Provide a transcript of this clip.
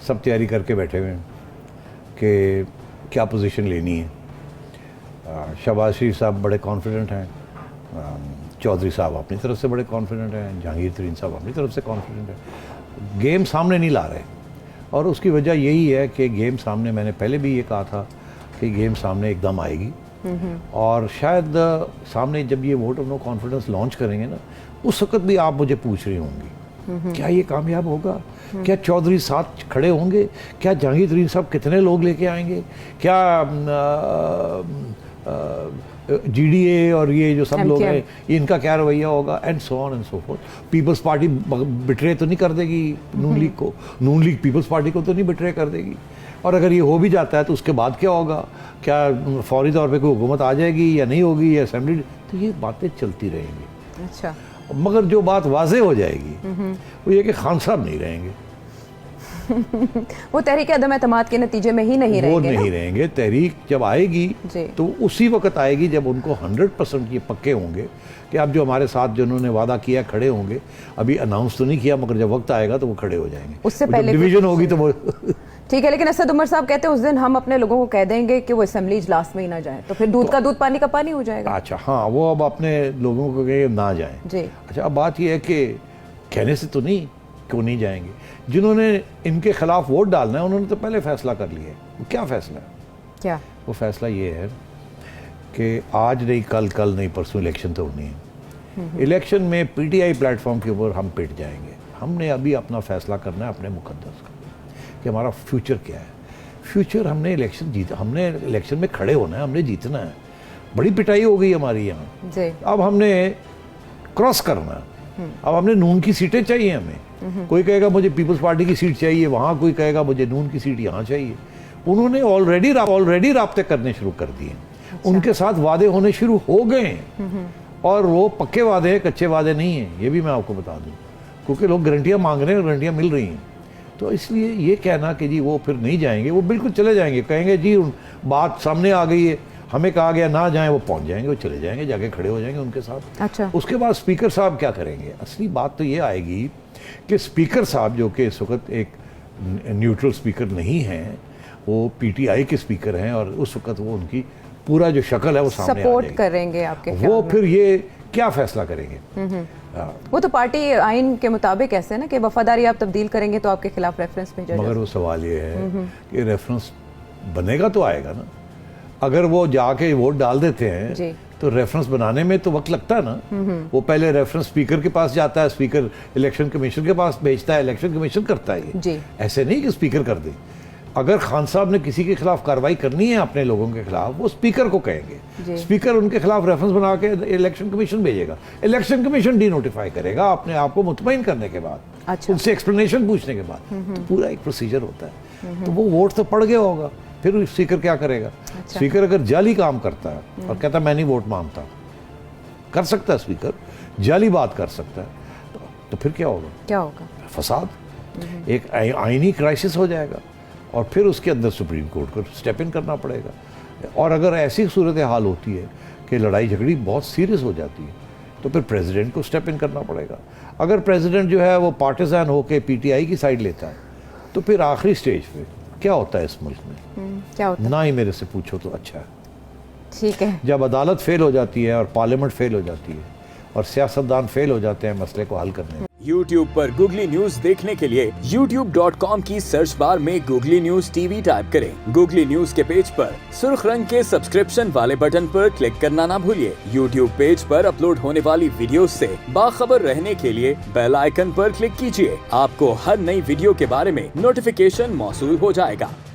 सब तैयारी करके बैठे हुए हैं कि क्या पोजीशन लेनी है. शहबाज शरीफ साहब बड़े कॉन्फिडेंट हैं, चौधरी साहब अपनी तरफ से बड़े कॉन्फिडेंट हैं, जहांगीर तरीन साहब अपनी तरफ से कॉन्फिडेंट हैं. गेम सामने नहीं ला रहे और उसकी वजह यही है कि गेम सामने, मैंने पहले भी ये कहा था कि गेम सामने एकदम आएगी और शायद सामने जब ये vote of no confidence launch करेंगे ना, उस वक्त भी आप मुझे पूछ रही होंगी क्या ये कामयाब होगा, क्या चौधरी साथ खड़े होंगे, क्या जहांगीर तरीन साहब कितने लोग लेके आएंगे, क्या GDA और ये जो सब लोग हैं इनका क्या रवैया होगा, and so on and so forth. Peoples Party betray तो नहीं कर देगी नून लीग को, नून लीग पीपल्स पार्टी को तो नहीं बिट्रे कर देगी. और अगर ये हो भी जाता है तो उसके बाद क्या होगा, क्या फौरी तौर पे कोई हुकूमत आ जाएगी या नहीं होगी या असेंबली, तो ये बातें चलती रहेंगी. अच्छा, मगर जो बात वाजे हो जाएगी वो ये कि खान साहब नहीं रहेंगे. वो तहरीक अदम एतमाद के नतीजे में ही नहीं रहेंगे. वो नहीं रहेंगे. तहरीक जब आएगी तो उसी वक्त आएगी जब उनको 100% ये पक्के होंगे कि अब जो हमारे साथ जिन्होंने वादा किया खड़े होंगे. अभी अनाउंस तो नहीं किया मगर जब वक्त आएगा तो वो खड़े हो जाएंगे. उससे पहले डिवीजन होगी तो वो ठीक है. लेकिन असद उमर साहब कहते हैं उस दिन हम अपने लोगों को कह देंगे कि वो असेंबली इजलास में ही ना जाए, तो फिर दूध का दूध पानी का पानी हो जाएगा. अच्छा, हाँ, वो अब अपने लोगों को कहेंगे ना जाएं. जी. अच्छा, अब बात ये है कि कहने से तो नहीं क्यों नहीं जाएंगे. जिन्होंने इनके खिलाफ वोट डालना है उन्होंने तो पहले फैसला कर लिया है. क्या फैसला है? क्या वो फैसला ये है कि आज नहीं कल नहीं परसों इलेक्शन तो होनी है. इलेक्शन में PTI प्लेटफॉर्म के ऊपर हम पिट जाएंगे. हमने अभी अपना फैसला करना है अपने मुकद्दस का कि हमारा फ्यूचर क्या है. फ्यूचर हमने इलेक्शन जीता, हमने इलेक्शन में खड़े होना है, हमने जीतना है. बड़ी पिटाई हो गई हमारी यहाँ. अब हमने क्रॉस करना है. अब हमने नून की सीटें चाहिए हमें. कोई कहेगा मुझे पीपल्स पार्टी की सीट चाहिए वहाँ, कोई कहेगा मुझे नून की सीट यहाँ चाहिए. उन्होंने ऑलरेडी राब्ते करने शुरू कर दिए. उनके साथ वादे होने शुरू हो गए हैं और वो पक्के वादे हैं, कच्चे वादे नहीं हैं. ये भी मैं आपको बता दूं, क्योंकि लोग गारंटियाँ मांग रहे हैं, गारंटियाँ मिल रही हैं. तो इसलिए ये कहना कि जी वो फिर नहीं जाएंगे, वो बिल्कुल चले जाएंगे. कहेंगे जी बात सामने आ गई है, हमें कहा गया ना जाएं, वो पहुंच जाएंगे, वो चले जाएंगे, जाके खड़े हो जाएंगे उनके साथ. अच्छा. उसके बाद स्पीकर साहब क्या करेंगे? असली बात तो ये आएगी कि स्पीकर साहब जो कि इस वक्त एक न्यूट्रल स्पीकर नहीं हैं, वो PTI के स्पीकर हैं और उस वक्त वो उनकी पूरा जो शक्ल है वो सामने सपोर्ट करेंगे आपके. वो फिर ये क्या फैसला करेंगे? वो तो पार्टी आइन के मुताबिक ऐसे है ना कि वफादारी आप तब्दील करेंगे तो आपके खिलाफ रेफरेंस भेजा जाएगा. मगर वो सवाल ये है कि रेफरेंस बनेगा तो आएगा ना. अगर वो जाके वोट डाल देते हैं तो रेफरेंस बनाने में तो वक्त लगता है ना. वो पहले रेफरेंस स्पीकर के पास जाता है, स्पीकर इलेक्शन कमीशन के पास भेजता है, इलेक्शन कमीशन करता है ये. ऐसे नहीं कि स्पीकर कर दे. अगर खान साहब ने किसी के खिलाफ कार्रवाई करनी है अपने लोगों के खिलाफ, वो स्पीकर को कहेंगे. स्पीकर उनके खिलाफ रेफरेंस बना के इलेक्शन कमीशन भेजेगा. इलेक्शन कमीशन डिनोटिफाई करेगा अपने आप को मुतमईन करने के बाद. अच्छा. उनसे एक्सप्लेनेशन पूछने के बाद. तो पूरा एक प्रोसीजर होता है. तो वो वोट तो पड़ गया होगा, फिर स्पीकर क्या करेगा? अच्छा. स्पीकर अगर जाली काम करता है और कहता मैं नहीं वोट मांगता, कर सकता है स्पीकर, जाली बात कर सकता है, तो फिर क्या होगा? क्या होगा? फसाद, एक आईनी क्राइसिस हो जाएगा और फिर उसके अंदर सुप्रीम कोर्ट को स्टेप इन करना पड़ेगा. और अगर ऐसी सूरत हाल होती है कि लड़ाई झगड़ी बहुत सीरियस हो जाती है तो फिर प्रेसिडेंट को स्टेप इन करना पड़ेगा. अगर प्रेसिडेंट जो है वो पार्टिजान होकर PTI की साइड लेता है तो फिर आखिरी स्टेज पे क्या होता है इस मुल्क में? क्या होता है? ना ही मेरे से पूछो तो अच्छा है. ठीक है. जब अदालत फेल हो जाती है और पार्लियामेंट फेल हो जाती है और सियासतदान फेल हो जाते हैं मसले को हल करने में. YouTube पर गूगली न्यूज देखने के लिए youtube.com की सर्च बार में गूगली न्यूज TV टाइप करें. गूगली न्यूज के पेज पर सुर्ख रंग के सब्सक्रिप्शन वाले बटन पर क्लिक करना ना भूलिए. YouTube पेज पर अपलोड होने वाली वीडियोस से बाखबर रहने के लिए बेल आइकन पर क्लिक कीजिए. आपको हर नई वीडियो के बारे में नोटिफिकेशन मौसूल हो जाएगा.